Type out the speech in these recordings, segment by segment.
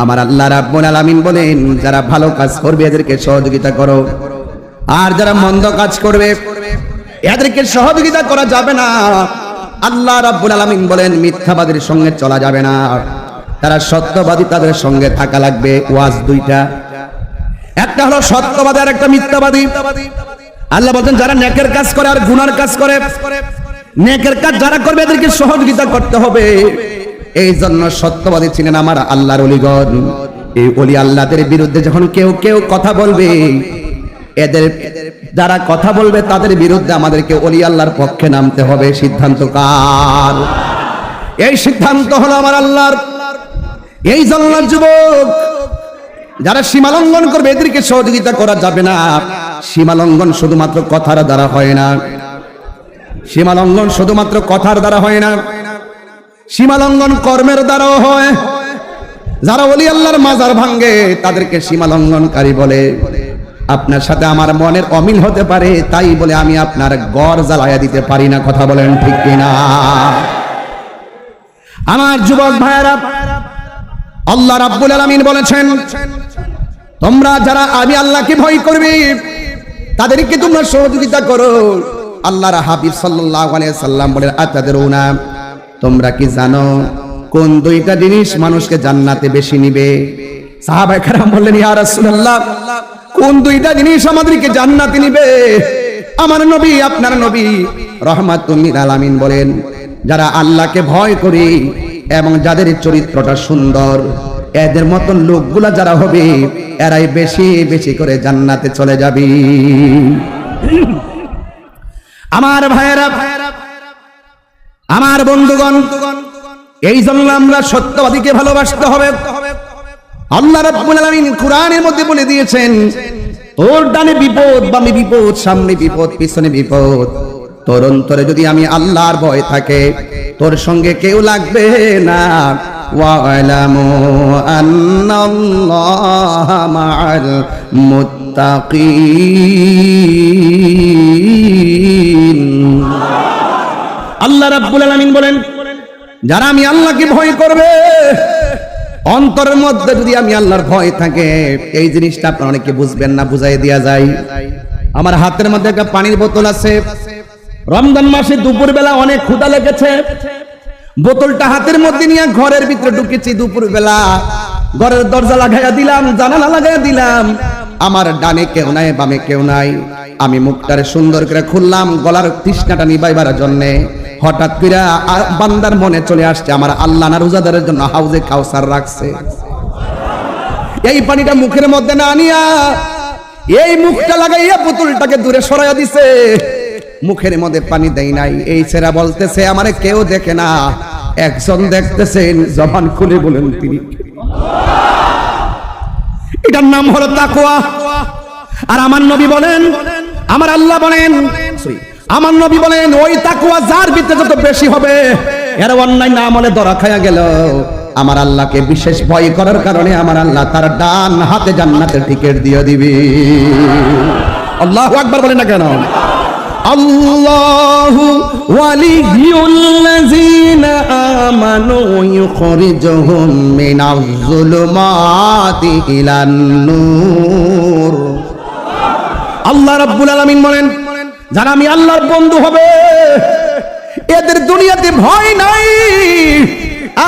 আমার আল্লাহ রাব্বুল আলামিন বলেন, যারা ভালো কাজ করবে এদেরকে সহযোগিতা করো, আর যারা মন্দ কাজ করবে এদেরকে সহযোগিতা করা যাবে না। আল্লাহ রাব্বুল আলামিন বলেন, মিথ্যাবাদীর সঙ্গে চলা যাবে না, তারা সত্যবাদী, তাদের সঙ্গে থাকা লাগবে। ওয়াজ দুইটা, একটা হলো সত্যবাদী আর একটা মিথ্যাবাদী। আল্লাহ বলেন, যারা নেকের কাজ করে আর গুনার কাজ করে, নেকের কাজ যারা করবে এদেরকে সহযোগিতা করতে হবে। এই জন্য সত্যবাদী ছিলেন আমার আল্লাহর ওলিগণ। এই ওলি আল্লাহদের বিরুদ্ধে যখন কেউ কেউ কথা বলবে, এদের যারা কথা বলবে তাদের বিরুদ্ধে আমাদেরকে ওলি আল্লাহর পক্ষে নামতে হবে। সিদ্ধান্ত কার? এই সিদ্ধান্ত হলো আমার আল্লাহর। এই জন্য যুবক, যারা সীমা লঙ্ঘন করবে এদেরকে সহযোগিতা করা যাবে না। সীমা লঙ্ঘন শুধুমাত্র কথার দ্বারা হয় না, সীমা লঙ্ঘন শুধুমাত্র কথার দ্বারা হয় না, সীমা লঙ্ঘন কর্মের দ্বারাও হয়। যারা ওলি আল্লাহর মাজার ভাঙে তাদেরকে সীমা লঙ্ঘনকারী বলে। আপনার সাথে আমার মনের অমিল হতে পারে, তাই বলে আমি আপনার ঘর জ্বালায়া দিতে পারি না। কথা বলেন ঠিক কিনা? আমার যুবক ভাইরা, আল্লাহ রাব্বুল আলামিন বলেছেন, তোমরা যারা আমি আল্লাহকে ভয় করবে তাদেরকে তোমরা সহযোগিতা করো। আল্লাহর হাবিব সাল্লাল্লাহু আলাইহি সাল্লাম বলেন, আতাদরুনা, তোমরা কি জানো কোন দুইটা জিনিস মানুষকে জান্নাতে বেশি নিবে? সাহাবায়ে কেরাম বললেন, ইয়া রাসূলুল্লাহ, কোন দুইটা জিনিস আমাদেরকে জান্নাতে নিবে? আমার নবী, আপনার নবী রাহমাতুল লিল আলামিন বলেন, যারা আল্লাহকে ভয় করে এবং যাদের চরিত্রটা সুন্দর, এদের মতন লোকগুলা যারা হবে এরাই বেশি বেশি করে জান্নাতে চলে যাবে। আমার ভাইয়েরা, আমার বন্ধুগণ, এই জন্য আমরা সত্যবাদীকে ভালোবাসতে হবে। আল্লাহ রাব্বুল আলামিন কুরআনের মধ্যে বলে দিয়েছেন, তোর ডানে বিপদ, বামে বিপদ, সামনে বিপদ, পিছনে বিপদ, তোর অন্তরে যদি আমি আল্লাহর ভয় থাকে তোর সঙ্গে কেউ লাগবে না। ওয়ালামু আন্নাল্লাহা মাআল মুত্তাকিন। আল্লাহ রাব্বুল আলামিন বলেন, যারা আমি আল্লাহকে ভয় করবে, অন্তরের মধ্যে যদি আমি আল্লাহর ভয় থাকে, এই জিনিসটা আপনারা অনেকে বুঝবেন না, বুঝাই দেয়া যায়। আমার হাতের মধ্যে একটা পানির বোতল আছে। রমজান মাসে দুপুর বেলা অনেক ক্ষুধা লেগেছে, বোতলটা হাতের মধ্যে নিয়ে ঘরের ভিতরে ঢুকেছি। দুপুর বেলা ঘরের দরজা লাগাইয়া দিলাম, জানালা লাগাইয়া দিলাম, আমার ডানে কেউ নাই, বামে কেউ নাই। আমি মুখটারে সুন্দর করে খুললাম গলার তৃষ্ণাটা নিবাইবার জন্য। হঠাৎ করে বান্দার মনে চলে আসছে, আমার আল্লাহ না রোজাদারের জন্য হাউজে কাউসার রাখছে। এই পানিটা মুখের মধ্যে না আনিয়া এই মুখটা লাগাইয়া বোতলটাকে দূরে সরাইয়া দিছে। মুখের মধ্যে পানি দেই নাই। এই ছেড়া বলতেছে, আমারে কেউ দেখে না, একজন দেখতেছেন। জবান খুলে বলেন তিনি। এটার নাম হলো তাকওয়া। আর আমার নবী বলেন, আমার আল্লাহ বলেন, আমার নবী বলেন, ওই তাকওয়া যার ভিতরে যত বেশি হবে, এর অন্যায় না আমলে ধরা খায়া গেল। আমার আল্লাহকে বিশেষ ভয় করার কারণে আমার আল্লাহ তার ডান হাতে জান্নাতের টিকিট দিয়ে দিবে। আল্লাহু আকবার বলেন না কেন? আল্লাহু ওয়ালিয়ুল্লাযীনা আমানু ইউখরিজুহুম মিনাজ যুলুমাতি ইলান নূর। আল্লাহ রাব্বুল আলামিন বলেন, যারা আমি আল্লাহর বন্ধু হবে এদের দুনিয়াতে ভয় নাই,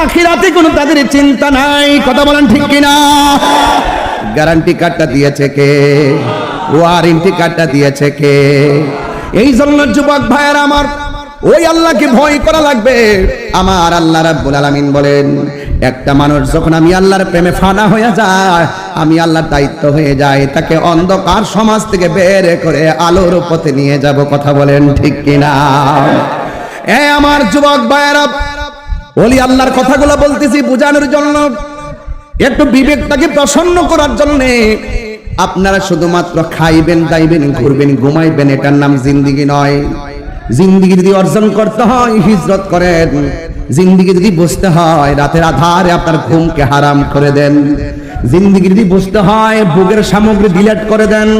আখিরাতে কোনো তাদের চিন্তা নাই। কথা বলেন ঠিক কিনা? গ্যারান্টি কার্ডটা দিয়েছে কে? ওয়ারেন্টি কার্ডটা দিয়েছে কে? এই জন্য যুবক ভাইয়েরা আমার, ওই আল্লাহকে ভয় করা লাগবে। আমার আল্লাহ রাব্বুল আলামিন বলেন, একটা মানুষ যখন আমি আল্লাহর প্রেমে ফানা হয়ে যায়, আমি আল্লাহর দায়িত্ব হয়ে যায় তাকে অন্ধকার সমাজ থেকে বের করে আলোর পথে নিয়ে যাব। কথা বলেন ঠিক কিনা? আমার যুবক ভাইয়েরা, ওলি আল্লাহর কথাগুলো বলতেছি বোঝানোর জন্য, একটু বিবেকটাকে প্রসন্ন করার জন্য। আপনারা শুধুমাত্র খাইবেন, দাইবেন, ঘুরবেন, ঘুমাইবেন, এটার নাম জিন্দিগি নয়। জিন্দিগি যদি অর্জন করতে হয় হিজরত করেন। জিন্দিগি যদি বুঝতে হয় রাতের আধারে আপনার ঘুমকে হারাম করে দেন। জিন্দিগি যদি বুঝতে হয় ভোগের সামগ্রী ডিলিট করে দেন।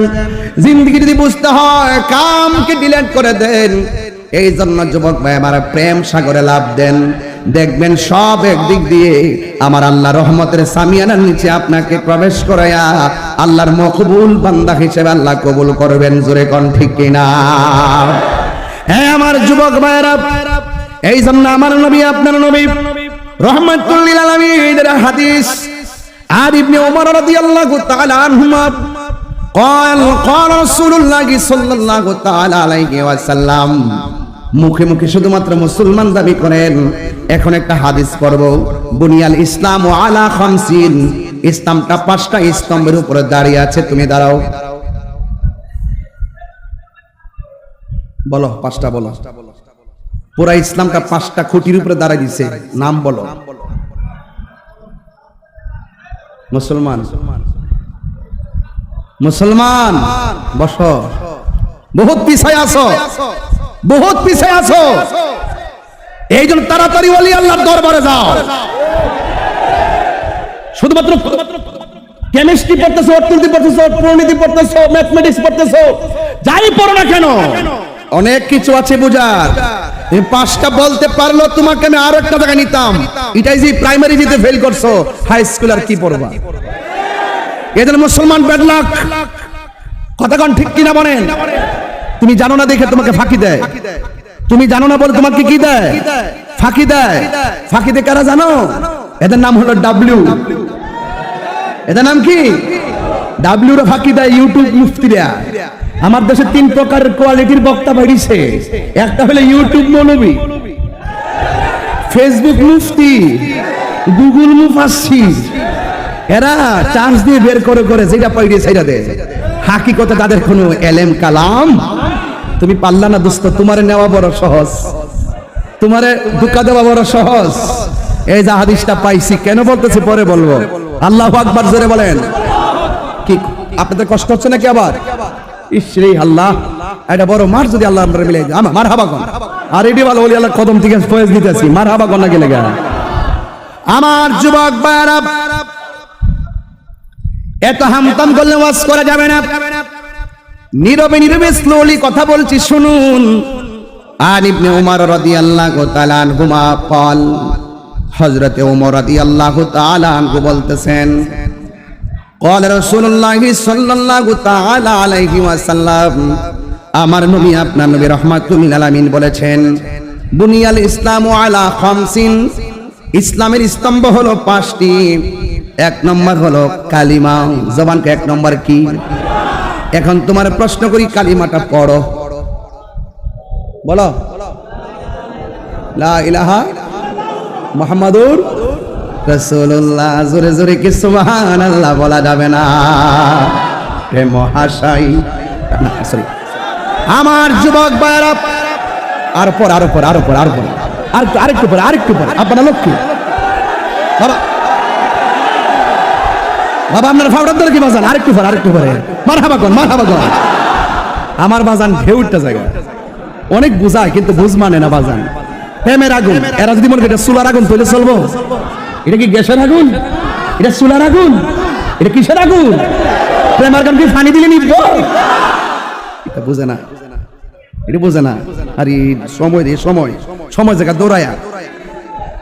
জিন্দিগি যদি বুঝতে হয় কামকে ডিলিট করে দেন। এই জন্য যুবক ভাই আমার, প্রেম সাগরে লাভ দেন। দেখবেন সব একদিক দিয়ে আমার আল্লাহ রহমতের সামিয়ানার নিচে আপনাকে প্রবেশ করায়া আল্লাহর মকবুল বান্দা হিসেবে আল্লাহ কবুল করবেন। জোরে কোন ঠিক কিনা? হ্যাঁ আমার যুবক ভাইরা, এই জন্য আমার নবী আপনার নবী রহমাতুল লিল আলামিনের হাদিস আর ইবনে ওমর রাদিয়াল্লাহু তাআলা আনহুমা قال رسول الله صلى الله تعالى عليه وسلم, মুখে মুখে শুধুমাত্র মুসলমান দাবি করেন। এখন একটা হাদিস পড়ব, বুনিয়াল ইসলাম আলা খামসিন, ইসলামটা 5টা স্তম্ভের উপরে দাঁড়িয়ে আছে। তুমি দাঁড়াও, বলো 5টা বলো। পুরা ইসলামটা 5টা খুঁটির উপরে দাঁড়ায় দিছে, নাম বলো। মুসলমান, মুসলমান বসো। বহুত পিছায় আছো, বহুত পিছায় আছো। এই জন্য তাড়াতাড়ি ওলি আল্লাহর দরবারে যাও। শুধুমাত্র কেমিস্ট্রি পড়তেছো, অর্থনীতি পড়তেছো, পরিণীতি পড়তেছো, ম্যাথমেটিক্স পড়তেছো, যাই পড়ো না কেন, অনেক কিছু আছে বুঝার। এই 5টা বলতে পারলো তোমাকে আমি আরো একটা জায়গায় নিতাম। এটাই যে প্রাইমারি যেতে ফেল করছো, হাই স্কুল আর কি পড়বা? এদের মুসলমান ব্যাডলাক। কথা কোন ঠিক কিনা বলেন? তুমি জানো না দেখে তোমাকে ফাঁকি দেয়, তুমি জানো না বলে তোমাকে কি দেয়? ফাঁকি দেয়। ফাঁকি দেয় কারা জানো? এদের নাম হলো ডাব্লিউ। এদের নাম কি? ডাব্লিউ রে ফাঁকি দেয় ইউটিউব মুফতিরা। আমার দেশে 3 প্রকারের কোয়ালিটির বক্তা বেরিয়েছে। একটা হলো ইউটিউব মৌলবী, ফেসবুক মুফতি, গুগল মুফাসসির। এরা চার্জ দিয়ে বের করে করে যেটা পাইরে সেটা দেয়। হাকিকতে তাদের কোনো এলেম কালাম তুমি পারলা না দোস্ত। তোমারে নেওয়া বড় সহজ, তোমারে ধোঁকা দেওয়া বড় সহজ। এই যে হাদিসটা পাইছি, কেন বলতেছি পরে বলবো। আল্লাহু আকবার জোরে বলেন। কি আপনাদের কষ্ট হচ্ছে নাকি আবার? ইসরে আল্লাহ, এটা বড় মার যদি আল্লাহ আমরা মিলে আমার মারহাবা কোন। আর এডি ভালো ওলি আল্লাহ কদম থেকে ফয়েজ দিতেছি, মারহাবা কোন না গেলে গা। আমার যুবক ভাইরা, এত হামতাম করলে ওয়াজ করা যাবে না। নীরবে নীরবে স্লোলি কথা বলছি, শুনুন। আর ইবনে উমর রাদিয়াল্লাহু তাআলা আনহুমা قال, হযরতে ওমর রাদিয়াল্লাহু তাআলা আনহু বলতেছেন, قال رسول الله صلى الله تعالى عليه وسلم, আমার নবী আপনার নবী রাহমাতুল লিল আলামিন বলেছেন, বুনিয়াল ইসলামু আলা খামসিন, ইসলামের স্তম্ভ হলো 5টি। 1 নম্বর হলো কালিমা। জবানকে 1 নম্বর কি? এখন তোমার প্রশ্ন করি, কালিমাটা পড়ো, বলো লা ইলাহা মুহাম্মাদুর রাসূলুল্লাহ। জোরে জোরে কি সুবহানাল্লাহ বলা যাবে না? হে মহাশয়, সরি আমার যুবক ভাইরা, আর পর আর পর আর পর আর পর আরেকটু পর আরেকটু পর। আপনার লক্ষ্মী বাবা, বাবা আপনার ফাউডার ধরে কি বাজান? আরেকটু পর আরেকটু পরে মারহাবা কোন, মারহাবা কোন। আমার বাজান ঢেউটা জায়গা অনেক বুঝায়, কিন্তু বুঝ মানে না বাজান। প্রেমের আগুন, এরা যদি মনে এটা চুলার আগুন তৈলে চলবো? এটা কি গ্যাসের আগুন? এটা চুলার আগুন? এটা কিসের আগুন? প্রেমের আগুন কি পানি দিলে নিব? এটা বুঝে না, এটা বুঝে না। আর সময় দিয়ে সময় সময় জায়গা দৌড়ায়া।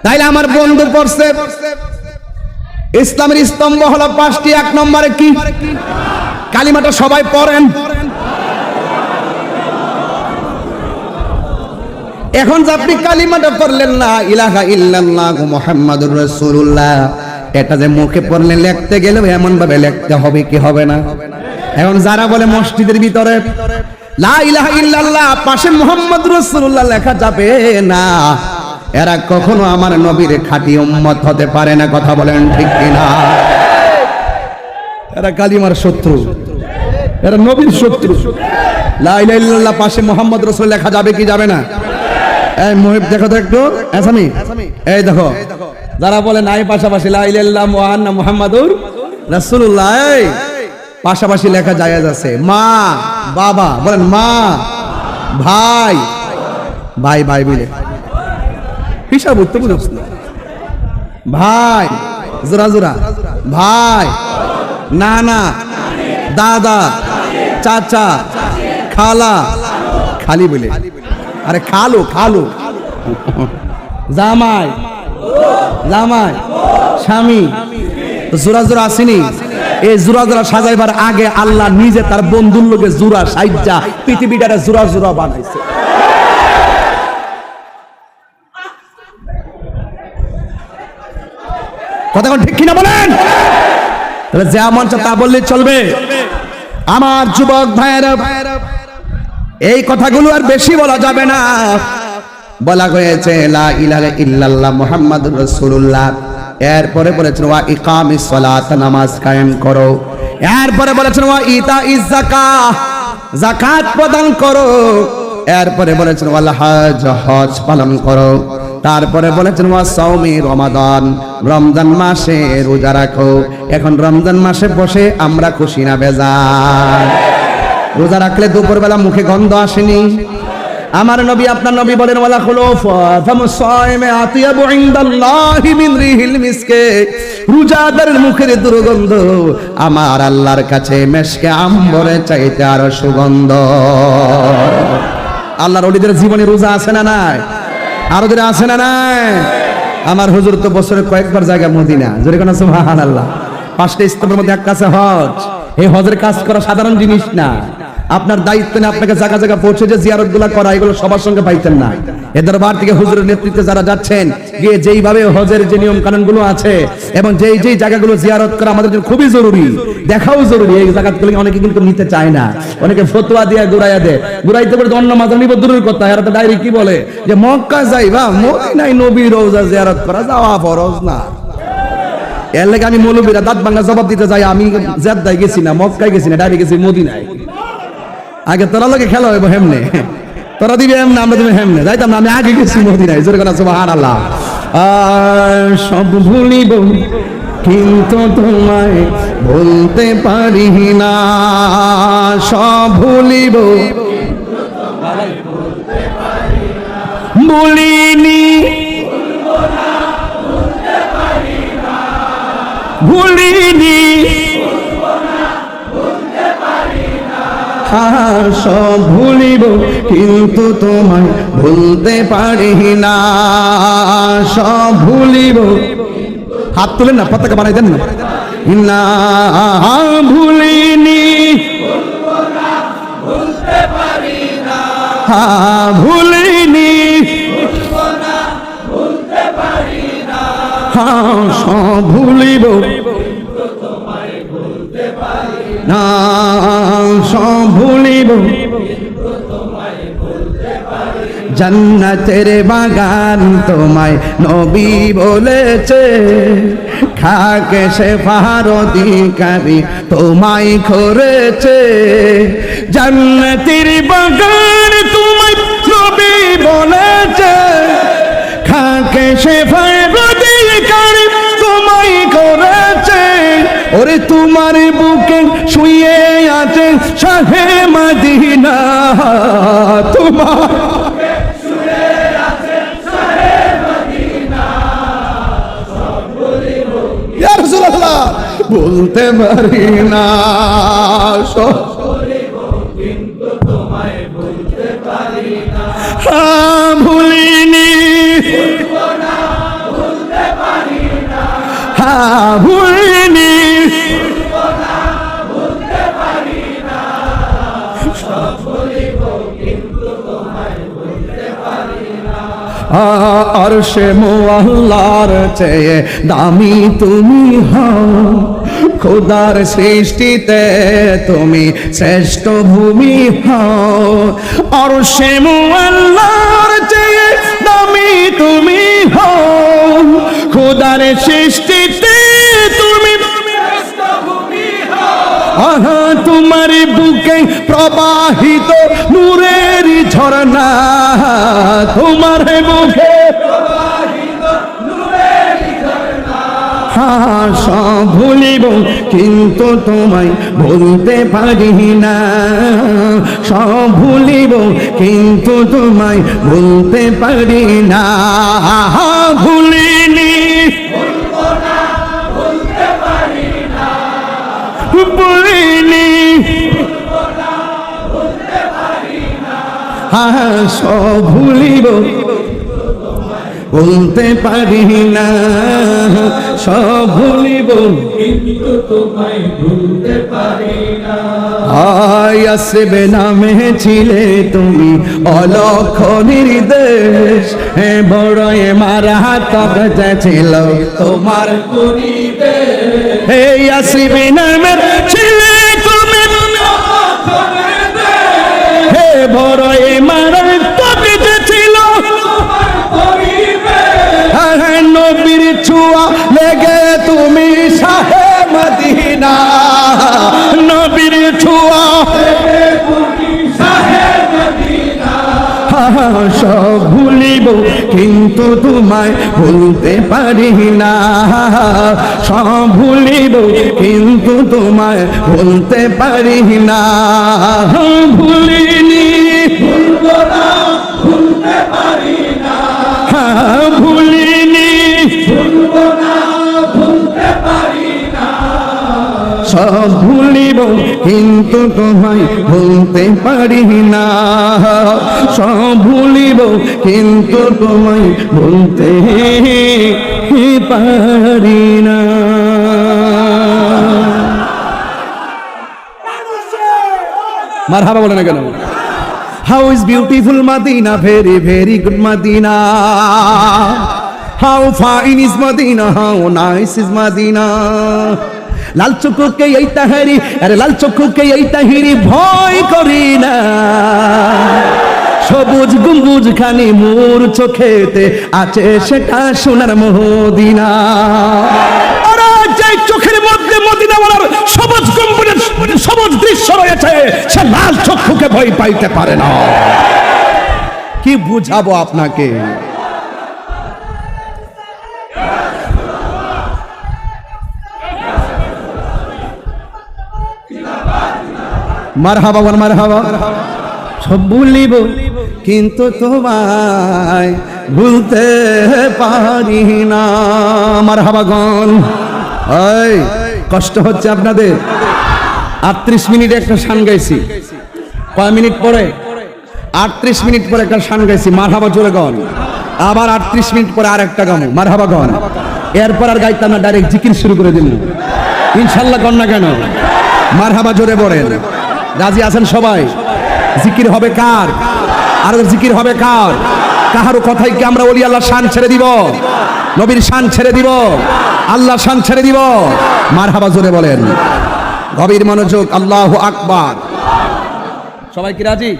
তাইলে আমার বন্ধু পড়ছে, ইসলামের স্তম্ভ হলো 5টি। 1 নম্বরে কি? কালিমাটা সবাই পড়েন। এখন যে আপনি কালিমাটা পড়লেন না ইলাহা ইল্লাল্লাহু মুহাম্মাদুর রাসূলুল্লাহ, এটা যে মুখে পড়লে লিখতে গেলে এমন ভাবে লিখতে হবে কি হবে না? এখন যারা বলে মসজিদের ভিতরে লা ইলাহা ইল্লাল্লাহ পাশে মুহাম্মাদুর রাসূলুল্লাহ লেখা যাবে না, এরা কখনো আমার নবীর খাঁটি উম্মত হতে পারে না। কথা বলেন ঠিক কিনা? এরা কালিমার শত্রু, এরা নবীর শত্রু। লা ইলাহা ইল্লাল্লাহ পাশে মুহাম্মদ রাসূল লেখা যাবে কি যাবে না? এই মুহিব দেখো তো একটু, আসামি এই দেখো, যারা বলে নাই পাশাপাশি লা ইলাহা ইল্লাল্লাহ ওয়া আন্না মুহাম্মাদুর রাসূলুল্লাহ, এই পাশাপাশি লেখা জায়েজ আছে। মা বাবা বলেন, মা ভাই, ভাই ভাই বলে হিসাব উঠতে বুঝছ না? ভাই জোরা জোরা, ভাই নানা দাদা চাচা খালা, খালি বলে, আরে খালু খালু, জামাই জামাই স্বামী জোড়া জোড়া আসেনি। এই জোড়া জোড়া সাজাইবার আগে আল্লাহ নিজে তার বন্ধুর লোকে জোড়া সাইজা পৃথিবীটারে জোড়া জোড়া বানাইছে। কথা কোন ঠিক কিনা বলেন? তাহলে যা মন তা বললে চলবে? আমার যুবক ভাইয়েরা, এই কথাগুলো আর বেশি বলা যাবে না। বলা হয়েছে লা ইলাহা ইল্লাল্লাহ মুহাম্মাদুর রাসূলুল্লাহ, এরপরে বলেছেন ওয়া ইকামিস সালাত, নামাজ কায়েম করো, এরপরে বলেছেন ওয়া ইতাইজ যাকাত, যাকাত প্রদান করো, এরপরে বলেছেন ওয়াল হজ, হজ পালন করো, তারপরে বলেছেন ওয়া সাওমি রমাদান, রমজান মাসে রোজা রাখো। এখন রমজান মাসে বসে আমরা খুশি না বেজার? রোজা রাখলে দুপুরবেলা মুখে গন্ধ আসেনি? আমার নবী আপনার নবী বলেন ওয়ালা খুলুফ ফামু সাইমে আতিয়াবু ইনদাল্লাহি মিন রিহিল মিসকে, রোজাদারের মুখের দুর্গন্ধ আমার আল্লাহর কাছে মেশকে আম্বরের চাইতে আরো সুগন্ধ। আল্লাহর ওলিদের জীবনে রোজা আছে না নাই? আরো দিনে আছে না নাই? আমার হুজুর তো বছরে কয়েকবার জায়গা মদিনা, জোরে কোন সুবহানাল্লাহ। 5টা স্তম্ভের মধ্যে একটা আছে হজ। এই হজের কাজ করা সাধারণ জিনিস না। আপনার দায়িত্ব না আপনাকে জায়গা জায়গা পৌঁছে যে জিয়ারত গুলা করা, এগুলো সবার সঙ্গে পাইতেন না। এ দরবার থেকে হুজুরের নেতৃত্বে যারা যাচ্ছেন, গিয়ে যেইভাবে হজের যে নিয়ম কানুন গুলো আছে এবং যেই যেই জায়গাগুলো জিয়ারত করা আমাদের জন্য খুবই জরুরি, দেখাও জরুরি। এই জায়গাগুলো অনেকে কিন্তু নিতে চায় না, অনেকে ফতোয়া দিয়ে ঘুরাইয়া দেয়। ঘুরাইতে পারে অন্য মাঝে নিব দূরের কথা, এরা তো ডাইরেক্ট কি বলে যে মক্কা যাইবা, মদিনায় নবীর রওজা জিয়ারত করা যাওয়া ফরজ না। এর লাগে আমি মৌলবীরা দাঁত ভাঙা জবাব দিতে যাই, আমি জেদ্দায় গেছি না, মক্কায় গেছি না, ডাইরেক্ট গেছি মদিনায়। আগে তোরা লোকে খেলা হইব হেমনে, তোরা দিবি এমনে, আমরা দিবি হেমনে, যাইতাম না। আমি আগে গেছি মদিনায়, জোরে কথা সুবহানাল্লাহ। সব ভুলিব কিন্তু তোমায় বলতে পারি না, সব ভুলিব বলিনি, ভুলিনি, সব ভুলিব কিন্তু তোমায় ভুলতে পারি না, সব ভুলিব। হাত তুলেন না, পতাকা বানাই দেন না। ভুলিনি, ভুলিনি, সব ভুলিব না, সব ভুলিব। জান্নাতের বাগান তোমায় নবী বলেছে, খাকে সে পাহাড় অধিকারী তোমায় করেছে। জান্নাতের বাগান তোমায় নবী বলেছে, খাকে সে পাহাড় অধিকারী তোমায় করেছে। ওরে তোমার বুকে শুয়ে আছে শাহে মদিনা, তোমার শুয়ে আছে শাহে মদিনা, সব বলিব ইয়া রাসূলুল্লাহ বলতে পারি না, সব বলিব কিন্তু তোমায় বলতে পারি না। ভুলিনি, ভুলবো না, ভুলতে পারি না, ভুলিনি, ভুলবো না, ভুলতে পারি না, সব বলিব কিন্তু তোমায় বলতে পারি না। আরশে মুআল্লার চেয়ে দামি তুমি হও, খোদার সৃষ্টিতে তুমি শ্রেষ্ঠ ভূমি হও। আরশে মুআল্লার চেয়ে দামি তুমি হও, খোদার সৃষ্টিতে তুমি শ্রেষ্ঠ ভূমি হও। তোমার বুকে প্রবাহিত নূরের ঝরনা, তোমার বুকে প্রবাহিত নূরের ঝরনা, সব ভুলিব কিন্তু তোমায় বলতে পারি না, সব ভুলিব কিন্তু তোমায় বলতে পারি না। ভুলিনি, ভুলবো না, ভুলতে পারি না, ভুলিনি, ভুলবো না, ভুলতে পারি না, সব ভুলিব বলতে পারি না, সব ভুলিব কিন্তু তোমায় ভুলতে পারি না। আসবে নামে ছিলে তুমি অলক্ষ নির্দেশ, বড় মারা তখন ছিল তোমার পরিবেশ হে আসবে নামে ছিলে তুমি হে বড় মারা তখন ছিল নবীর ছোঁয়া লেগে তুমি শাহে মদিনা, নবীর ছোঁয়া সব ভুলিব কিন্তু তোমায় ভুলতে পারি না, সব ভুলিব কিন্তু তোমায় ভুলতে পারি না। ভুলিনি ভুলবো না, ভুলতে পারি না। ভুলিনি ভুলবো না, ভুলতে পারি না। সব ভুলিব কিন্তু তোমায় ভুলতে পারি না, সব ভুলিব কিন্তু তোমায় ভুলতে পারি না। মারহাবা বলে না কেন? How is beautiful Medina, very very good Medina. How fine is Medina, how nice is Medina. লাল চক্ষুকে এই তাহারি, আরে লাল চক্ষুকে এই তাহিরি ভয় করি না, সবুজ গম্বুজ খানি মোর চোখেতে আছে সেটা সোনার মদিনা। আরে যে চোখের মধ্যে মদিনা বলার সবুজ গম্বুজের সবুজ দৃশ্য রয়েছে, সে লাল চক্ষুকে ভয় পাইতে পারে না। কি বুঝাবো আপনাকে? মারহাবা বল মারহাবা। সব ভুলিব কিন্তু তোমায় ভুলতে পারি না। মারহাবা গন। এই কষ্ট হচ্ছে আপনাদের? 38 মিনিটে একটা শান গাইছি, কয় মিনিট পরে? 38 মিনিট পরে একটা শান গাইছি, মারহাবা জোরে গন। আবার 38 মিনিট পরে আর একটা গামু, মারহাবা গন। এরপর আর গাইতাম না, ডাইরেক্ট জিকির শুরু করে দিন ইনশাল্লাহ। কন না কেন? মারহাবা জোরে বলেন। রাজি আছেন সবাই? জিকির হবে কার? আর জিকির হবে কার? কাহারও কথাই কি আমরা ওলি আল্লাহ শান ছেড়ে দিব? নবীর শান ছেড়ে দিব? আল্লাহ শান ছেড়ে দিব? মারহাবা জোরে বলেন। গভীর মনোযোগ, আল্লাহু আকবার। সবাই কি রাজি?